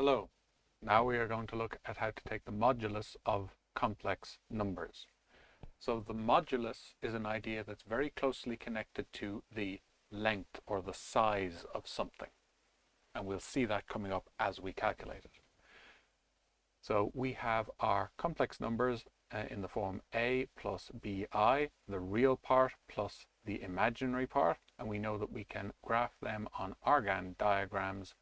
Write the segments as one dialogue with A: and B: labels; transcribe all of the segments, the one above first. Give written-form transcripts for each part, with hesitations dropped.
A: Hello. Now we are going to look at how to take the modulus of complex numbers. So the modulus is an idea that's very closely connected to the length or the size of something. And we'll see that coming up as we calculate it. So we have our complex numbers in the form a plus bi, the real part plus the imaginary part, and we know that we can graph them on Argand diagrams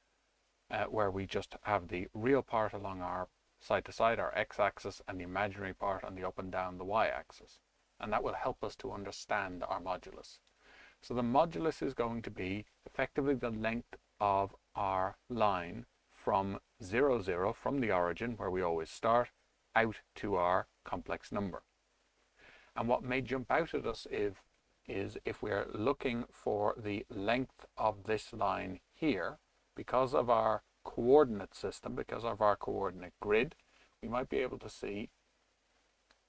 A: where we just have the real part along our side to side, our x-axis, and the imaginary part on the up and down the y-axis. And that will help us to understand our modulus. So the modulus is going to be effectively the length of our line from 0, 0, from the origin, where we always start, out to our complex number. And what may jump out at us is if we're looking for the length of this line here, because of our coordinate system, because of our coordinate grid, we might be able to see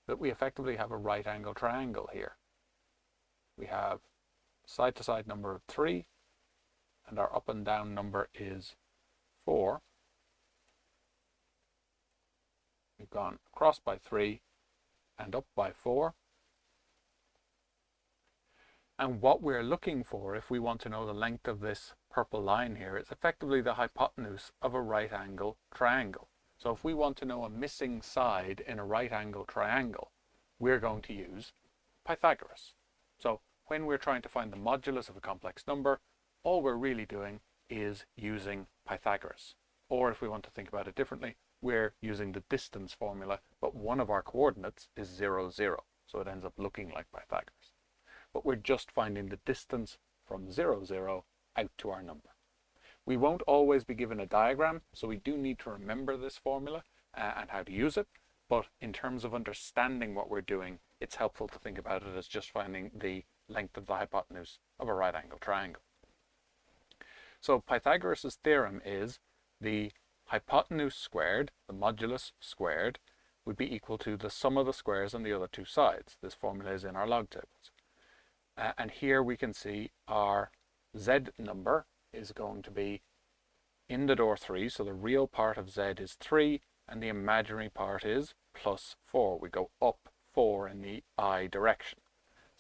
A: that we effectively have a right angle triangle here. We have side to side number of 3, and our up and down number is 4. We've gone across by 3 and up by 4. And what we're looking for, if we want to know the length of this purple line here, is effectively the hypotenuse of a right angle triangle. So if we want to know a missing side in a right angle triangle, we're going to use Pythagoras. So when we're trying to find the modulus of a complex number, all we're really doing is using Pythagoras. Or if we want to think about it differently, we're using the distance formula, but one of our coordinates is 0, 0. So it ends up looking like Pythagoras. But we're just finding the distance from 0, 0 out to our number. We won't always be given a diagram, so we do need to remember this formula and how to use it. But in terms of understanding what we're doing, it's helpful to think about it as just finding the length of the hypotenuse of a right angle triangle. So Pythagoras' theorem is the hypotenuse squared, the modulus squared, would be equal to the sum of the squares on the other two sides. This formula is in our log tables. And here we can see our z number is going to be in the door 3, so the real part of z is 3, and the imaginary part is plus 4. We go up 4 in the I direction.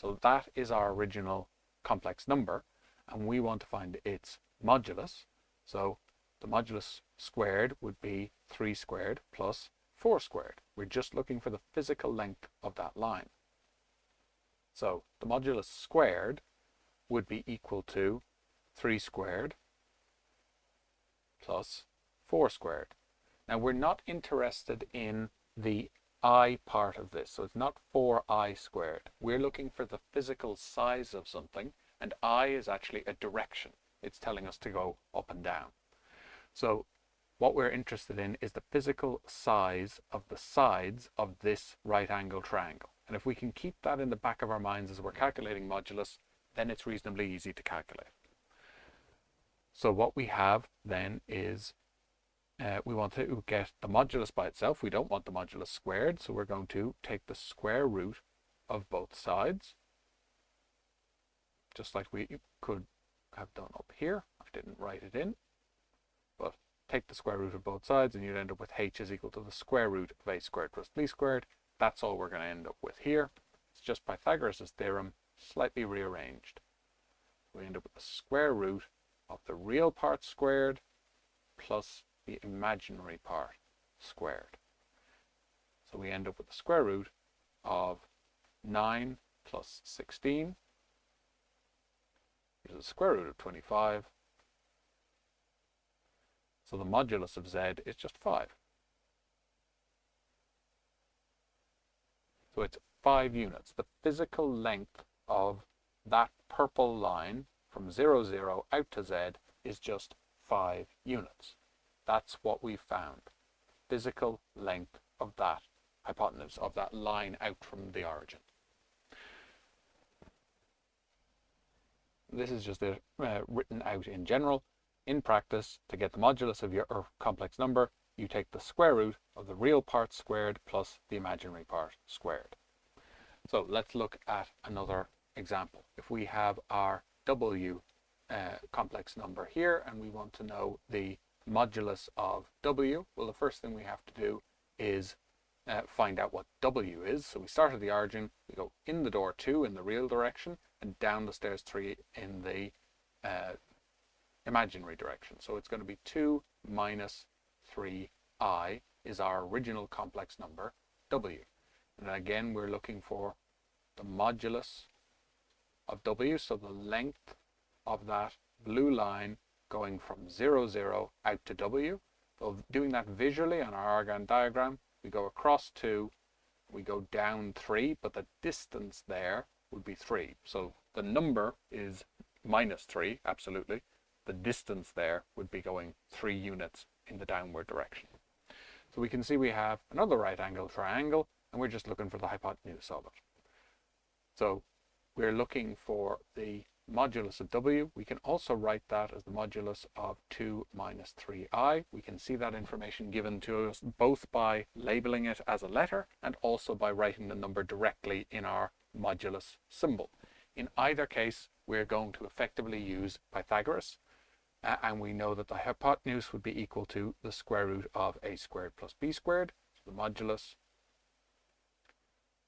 A: So that is our original complex number, and we want to find its modulus. So the modulus squared would be 3 squared plus 4 squared. We're just looking for the physical length of that line. So the modulus squared would be equal to 3 squared plus 4 squared. Now we're not interested in the I part of this, so it's not 4I squared. We're looking for the physical size of something, and I is actually a direction. It's telling us to go up and down. So what we're interested in is the physical size of the sides of this right angle triangle. And if we can keep that in the back of our minds as we're calculating modulus, then it's reasonably easy to calculate. So what we have then is we want to get the modulus by itself. We don't want the modulus squared, so we're going to take the square root of both sides, just like we could have done up here. I didn't write it in, but take the square root of both sides and you'd end up with h is equal to the square root of a squared plus b squared. That's all we're going to end up with here. It's just Pythagoras' theorem slightly rearranged. We end up with the square root of the real part squared plus the imaginary part squared. So we end up with the square root of 9 plus 16, which is the square root of 25. So the modulus of z is just 5. So it's 5 units. The physical length of that purple line from 0, 0 out to z is just 5 units. That's what we found. Physical length of that hypotenuse, of that line out from the origin. This is just written out in general. In practice, to get the modulus of your complex number, you take the square root of the real part squared plus the imaginary part squared. So let's look at another example. If we have our w complex number here and we want to know the modulus of w, well, the first thing we have to do is find out what w is. So we start at the origin, we go in the door 2 in the real direction, and down the stairs 3 in the imaginary direction. So it's going to be 2 minus 3i is our original complex number, w. And then again, we're looking for the modulus of w, so the length of that blue line going from 0, 0 out to w. So doing that visually on our Argand diagram, we go across 2, we go down 3, but the distance there would be 3. So the number is minus 3, absolutely. The distance there would be going 3 units in the downward direction. So we can see we have another right angle triangle, and we're just looking for the hypotenuse of it. So we're looking for the modulus of w. We can also write that as the modulus of 2 minus 3i. We can see that information given to us both by labeling it as a letter and also by writing the number directly in our modulus symbol. In either case, we're going to effectively use Pythagoras, and we know that the hypotenuse would be equal to the square root of a squared plus b squared. So the modulus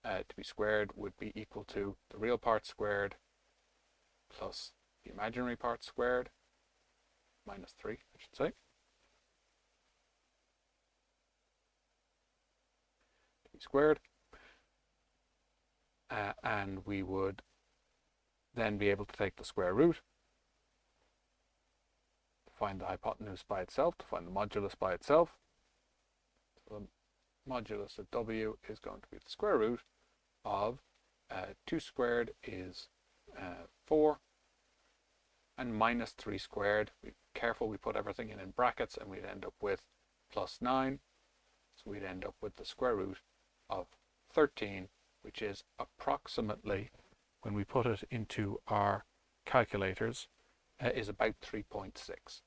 A: to be squared would be equal to the real part squared plus the imaginary part squared, minus 3, I should say. To be squared. And we would then be able to take the square root to find the hypotenuse by itself, to find the modulus by itself. So the modulus of w is going to be the square root of 2 squared is 4, and minus 3 squared, be careful we put everything in brackets, and we'd end up with plus 9. So we'd end up with the square root of 13, which is approximately, when we put it into our calculators, is about 3.6.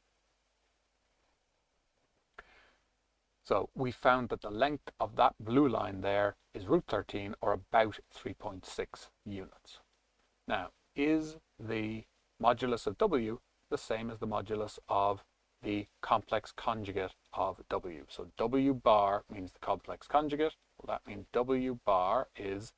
A: So we found that the length of that blue line there is root 13, or about 3.6 units. Now, is the modulus of w the same as the modulus of the complex conjugate of w? So w bar means the complex conjugate. Well, that means w bar is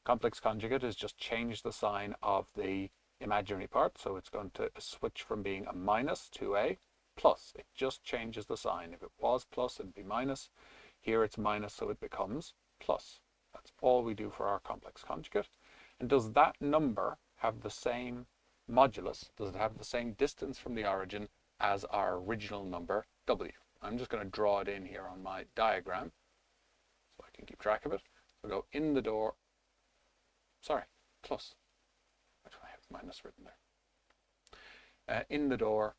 A: complex conjugate is just change the sign of the imaginary part. So it's going to switch from being a minus to a plus. It just changes the sign. If it was plus, it'd be minus. Here it's minus, so it becomes plus. That's all we do for our complex conjugate. And does that number have the same modulus? Does it have the same distance from the origin as our original number w? I'm just going to draw it in here on my diagram so I can keep track of it. We'll go in the door, plus. Why do I have minus written there? In the door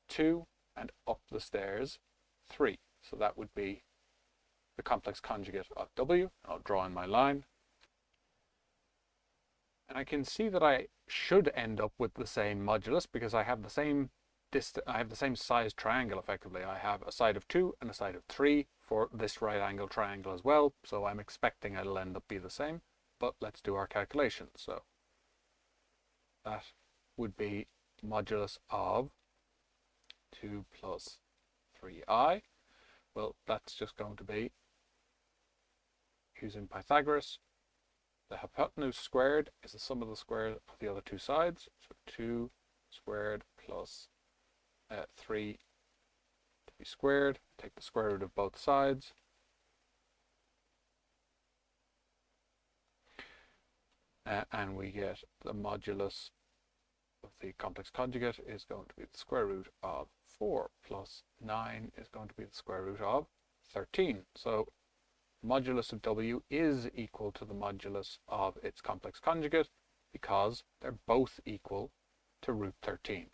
A: 2, and up the stairs 3. So that would be the complex conjugate of w. I'll draw in my line. And I can see that I should end up with the same modulus because I have the same size triangle effectively. I have a side of 2 and a side of 3 for this right angle triangle as well. So I'm expecting it'll end up be the same, but let's do our calculation. So that would be modulus of 2 plus 3i. Well, that's just going to be, using Pythagoras, the hypotenuse squared is the sum of the squares of the other two sides. So 2 squared plus 3 to be squared. Take the square root of both sides. And we get the modulus of the complex conjugate is going to be the square root of 4 plus 9 is going to be the square root of 13. So modulus of w is equal to the modulus of its complex conjugate because they're both equal to root 13.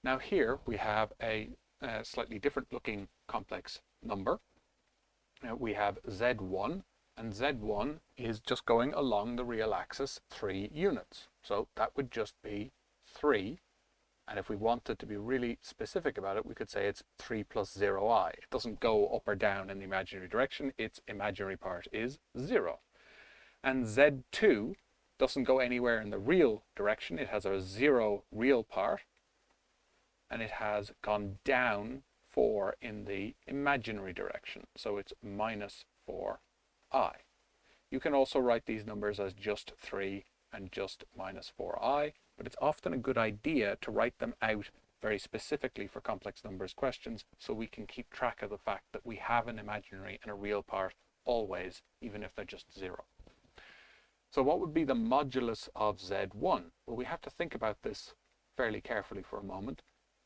A: Now here we have a slightly different looking complex number. We have z1, and z1 is just going along the real axis 3 units. So that would just be 3. And if we wanted to be really specific about it, we could say it's 3 plus 0i. It doesn't go up or down in the imaginary direction. Its imaginary part is 0. And z2 doesn't go anywhere in the real direction. It has a 0 real part. and it has gone down 4 in the imaginary direction. So it's minus 4i. You can also write these numbers as just 3 and just minus 4i, but it's often a good idea to write them out very specifically for complex numbers questions so we can keep track of the fact that we have an imaginary and a real part always, even if they're just 0. So what would be the modulus of z1? Well, we have to think about this fairly carefully for a moment.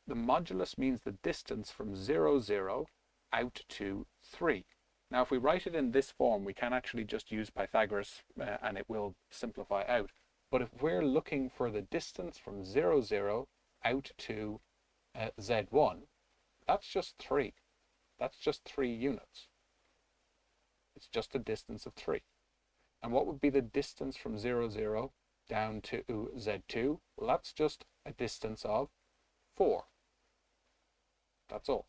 A: The modulus means the distance from 0, 0 out to 3. Now, if we write it in this form, we can actually just use Pythagoras and it will simplify out. But if we're looking for the distance from 0, 0 out to z1, that's just 3. That's just 3 units. It's just a distance of 3. And what would be the distance from 0, 0 down to z2? Well, that's just a distance of 4. That's all.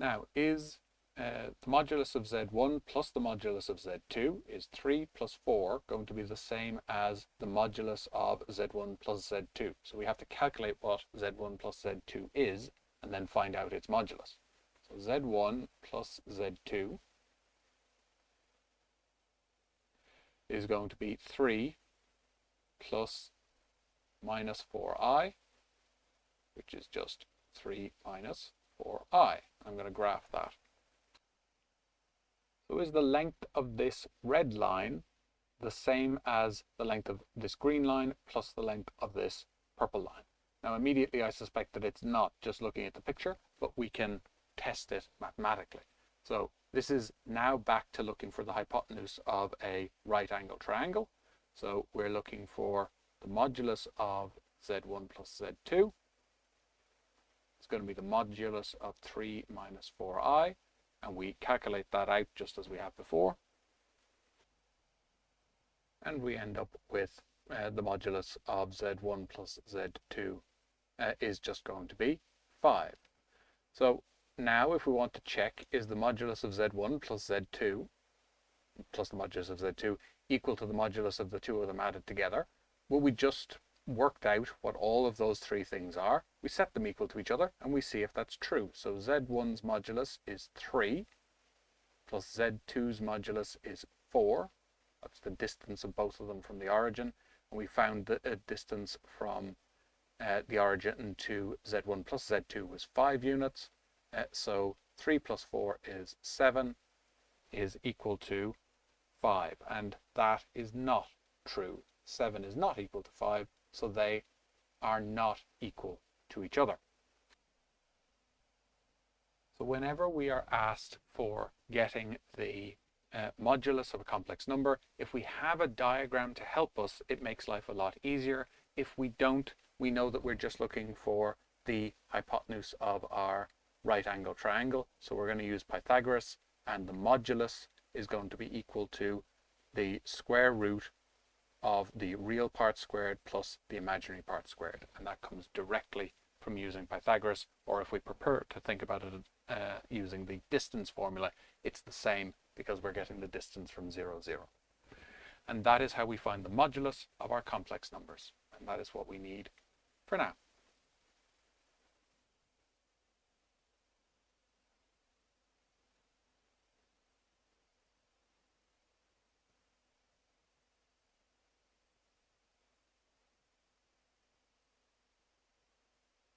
A: Now, is the modulus of z1 plus the modulus of z2 is 3 plus 4 going to be the same as the modulus of z1 plus z2? So we have to calculate what z1 plus z2 is and then find out its modulus. So z1 plus z2 is going to be 3 plus minus 4i, which is just 3 minus 4i. I'm going to graph that. So is the length of this red line the same as the length of this green line plus the length of this purple line? Now immediately I suspect that it's not, just looking at the picture, but we can test it mathematically. So this is now back to looking for the hypotenuse of a right angle triangle. So we're looking for the modulus of z1 plus z2. It's going to be the modulus of 3 minus 4i. And we calculate that out just as we have before. And we end up with the modulus of z1 plus z2 is just going to be 5. So now if we want to check, is the modulus of z1 plus z2 plus the modulus of z2 equal to the modulus of the two of them added together? Well, we just worked out what all of those three things are. We set them equal to each other and we see if that's true. So z1's modulus is 3 plus z2's modulus is 4. That's the distance of both of them from the origin. And we found that a distance from the origin to z1 plus z2 was 5 units. So 3 plus 4 is 7 is equal to 5. And that is not true. 7 is not equal to 5. So they are not equal to each other. So whenever we are asked for getting the modulus of a complex number, if we have a diagram to help us, it makes life a lot easier. If we don't, we know that we're just looking for the hypotenuse of our right angle triangle. So we're going to use Pythagoras, and the modulus is going to be equal to the square root of the real part squared plus the imaginary part squared. And that comes directly from using Pythagoras, or if we prefer to think about it using the distance formula, it's the same because we're getting the distance from 0, 0. And that is how we find the modulus of our complex numbers. And that is what we need for now.